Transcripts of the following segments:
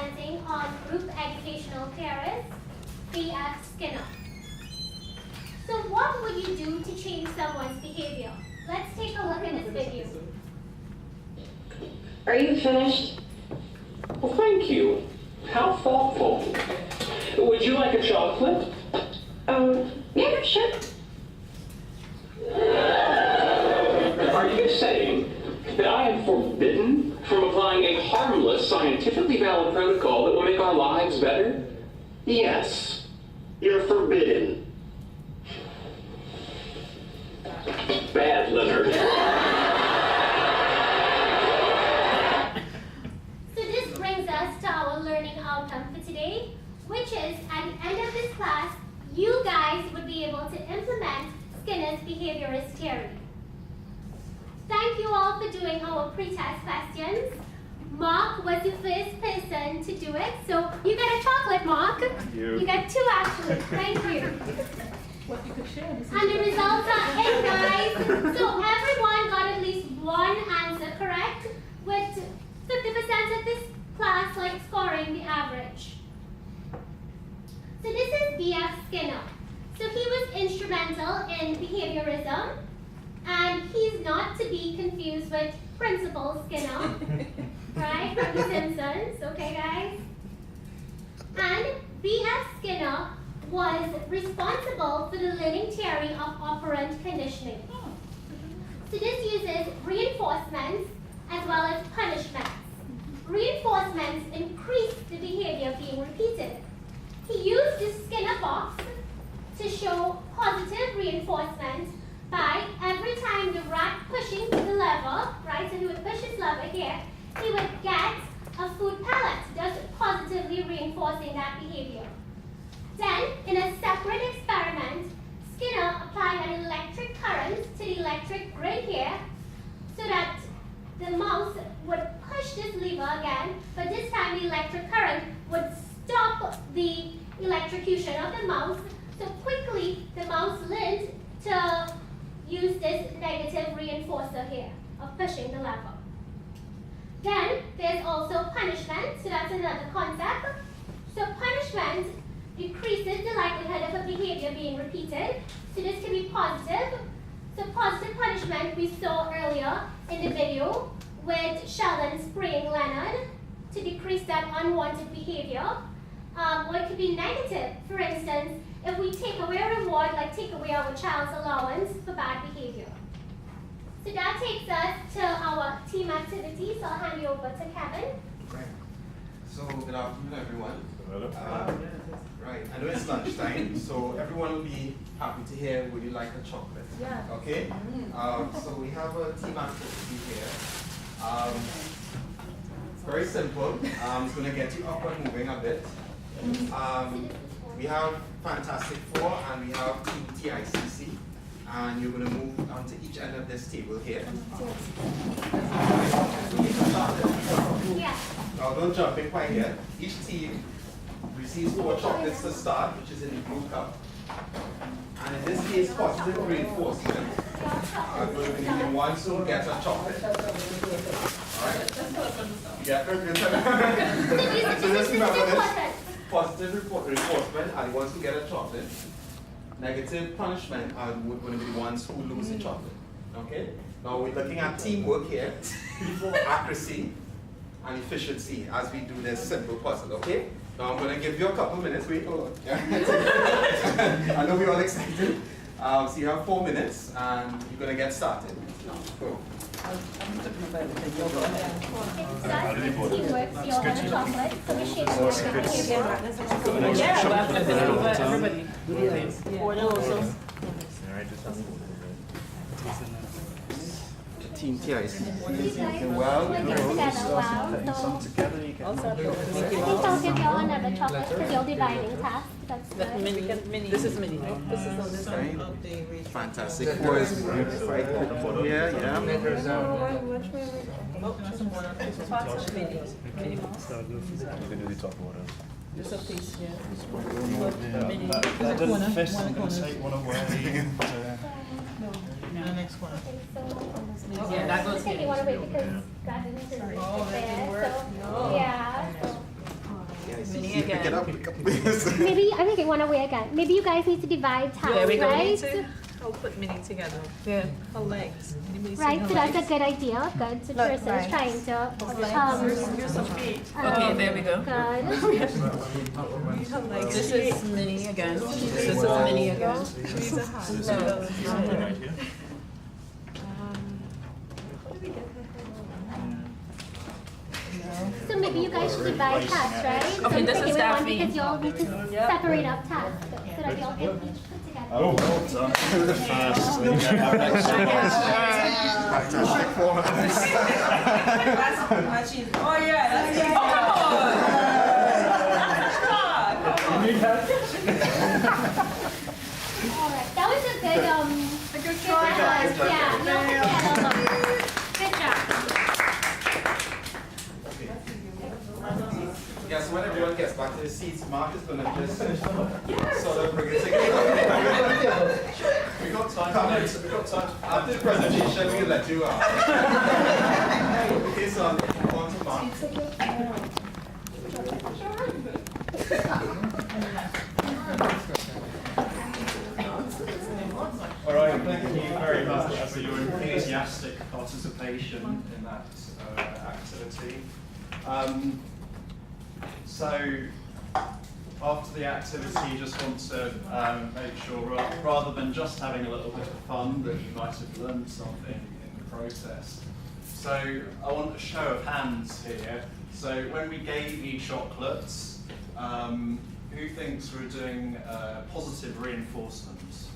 presenting on group educational theorist, B.F. Skinner. So what would you do to change someone's behavior? Let's take a look at this video. Are you finished? Well, thank you. How thoughtful. Would you like a chocolate? Yeah, sure. Are you saying that I am forbidden from applying a harmless, scientifically valid protocol that will make our lives better? Yes, you're forbidden. Bad, Leonard. So this brings us to our learning outcome for today, which is at the end of this class, you guys would be able to implement Skinner's behaviorist theory. Thank you all for doing our pre-test questions. Mark was the first person to do it, so you got a chocolate, Mark. Thank you. You got 2 actually. Thank you. What you could share. And the results are in, guys. So everyone got at least 1 answer correct, with 50% of this class scoring the average. So this is B.F. Skinner. So he was instrumental in behaviorism, and he's not to be confused with Principal Skinner, right, from The Simpsons, okay guys? And B.F. Skinner was responsible for the learning theory of operant conditioning. So this uses reinforcements as well as punishments. Reinforcements increase the behavior being repeated. He used the Skinner box to show positive reinforcement by every time the rat pushing the lever, right, so he would push his lever here, he would get a food pellet, thus positively reinforcing that behavior. Then, in a separate experiment, Skinner applied an electric current to the electric grid here so that the mouse would push this lever again, but this time the electric current would stop the electrocution of the mouse. So quickly, the mouse learned to use this negative reinforcer here of pushing the lever. Then there's also punishment, so that's another concept. So punishment decreases the likelihood of a behavior being repeated. So this can be positive. So positive punishment we saw earlier in the video with Sheldon spraying Leonard to decrease that unwanted behavior. Or it could be negative. For instance, if we take away a reward, like take away our child's allowance for bad behavior. So that takes us to our team activity. So I'll hand you over to Kevin. Right. So good afternoon, everyone. Hello. Right. I know it's lunchtime, so everyone will be happy to hear. Would you like a chocolate? Yeah. Okay. So we have a team activity here. Very simple. It's going to get you up and moving a bit. We have Fantastic Four and we have Team TICC, and you're going to move onto each end of this table here. Yeah. Now don't jump in quite yet. Each team receives 4 chocolates to start, which is in the blue cup. And in this case, positive reinforcement. You want to get a chocolate. Alright? Yeah, so just remember this. Positive reinforcement are the ones who get a chocolate. Negative punishment are going to be the ones who lose the chocolate. Okay? Now we're looking at teamwork here, accuracy, and efficiency as we do this simple puzzle. Okay? Now I'm going to give you a couple minutes. Wait, hold on. I know we're all excited. So you have 4 minutes, and you're going to get started. Go. Teamwork, so you'll have a chocolate, so we shake Everybody. Team TIC. Well, so Some together you can. I think I'll give y'all another chocolate because you'll be dividing tasks. That's good. Mini. This is mini. This is on this side. Fantastic. Four is right here, yeah. Mini mouse. You can do the top order. Just a piece here. Mini. That doesn't fit, I'm going to take one away. No, the next one. Yeah, that goes. I think you want to wait because graduation is there. So, yeah. So. pick it up. Maybe I'm taking one away again. Maybe you guys need to divide tasks, Yeah, we don't right? need to. I'll put mini together. Yeah, her legs. Anybody see Right, her so that's a legs? good idea. Good. So Look, Tristan is right. trying to. Here's some feet. Okay, there we go. Good. Her legs. This is mini again. This is mini again. These are high. So, So maybe you guys should divide tasks, right? Okay, so this I'm is taking one Daphne. because y'all need to separate up tasks so that y'all can each put together. Oh, well done. First thing you have next to Fantastic format. Oh yeah, that's good. Oh, Alright, that was a good try. Yeah, good job. Yeah, so when everyone gets back to the seats, Mark is going to just sort of bring it together. We've got time. We've got time. After the presentation, we can let you out. Okay, so on to Mark. All right, thank you very much for your enthusiastic participation in that activity. So, after the activity, you just want to make sure, rather than just having a little bit of fun, that you might have learned something in the process. So, I want a show of hands here. So, when we gave you chocolates, who thinks we're doing positive reinforcement?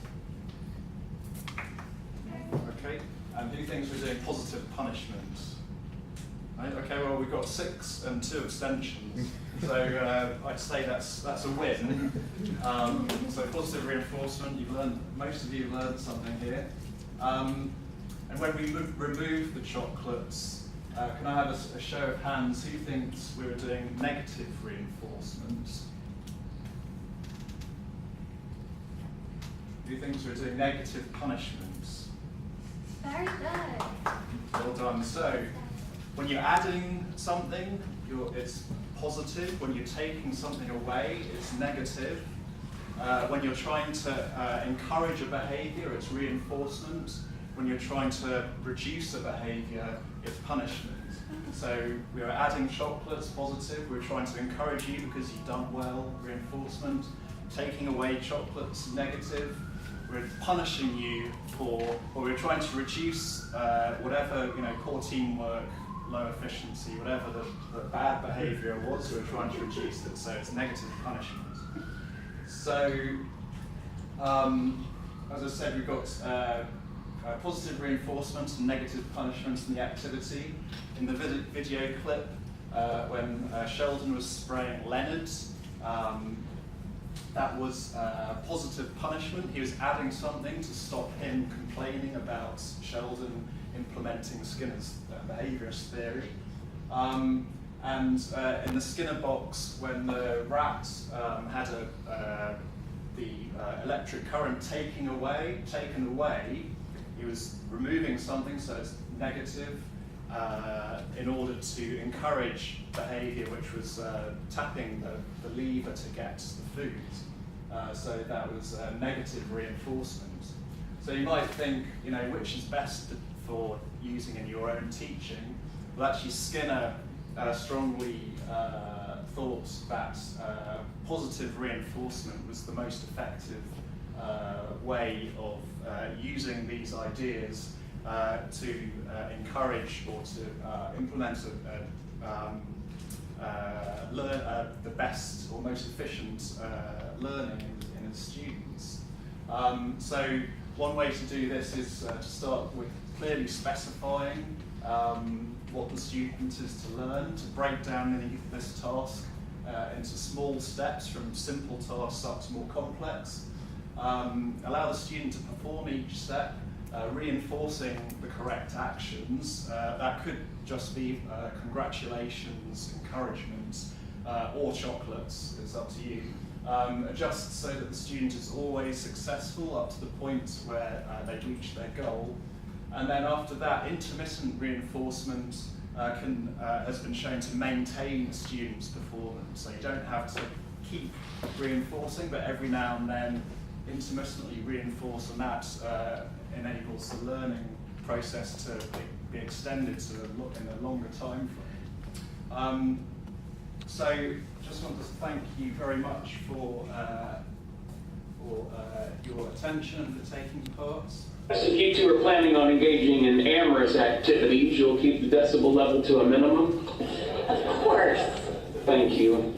Okay, and who thinks we're doing positive punishment? Right, okay, well we've got 6 and 2 abstentions, so I'd say that's a win. So positive reinforcement, most of you have learned something here. And when we remove the chocolates, can I have a show of hands who thinks we were doing negative reinforcement? Who thinks we're doing negative punishments? Very good. Well done. So, when you're adding something, it's positive. When you're taking something away, it's negative. When you're trying to encourage a behaviour, it's reinforcement. When you're trying to reduce a behaviour, it's punishment. So we're adding chocolates, positive. We're trying to encourage you because you've done well, reinforcement. Taking away chocolates, negative. We're punishing you or we're trying to reduce whatever, poor teamwork, low efficiency, whatever the bad behaviour was, we're trying to reduce it, so it's negative punishment. So, as I said, we've got positive reinforcement and negative punishment in the activity. In the video clip, when Sheldon was spraying Leonard, that was positive punishment. He was adding something to stop him complaining about Sheldon implementing Skinner's behaviourist theory. And in the Skinner box, when the rat had the electric current taken away, he was removing something, so it's negative, in order to encourage behaviour, which was tapping the lever to get the food. So that was negative reinforcement. So you might think, which is best for using in your own teaching. Well, actually, Skinner strongly thought that positive reinforcement was the most effective way of using these ideas to encourage or to implement the best or most efficient learning in the students. So one way to do this is to start with clearly specifying what the student is to learn, to break down this task into small steps from simple tasks up to more complex. Allow the student to perform each step, reinforcing the correct actions. That could just be congratulations, encouragement, or chocolates, it's up to you. Just so that the student is always successful up to the point where they reach their goal. And then after that, intermittent reinforcement has been shown to maintain the student's performance. So you don't have to keep reinforcing, but every now and then intermittently reinforce, and that enables the learning process to be extended to in a longer time frame. So just want to thank you very much for your attention and for taking part. If you two are planning on engaging in amorous activities, you'll keep the decibel level to a minimum? Of course. Thank you.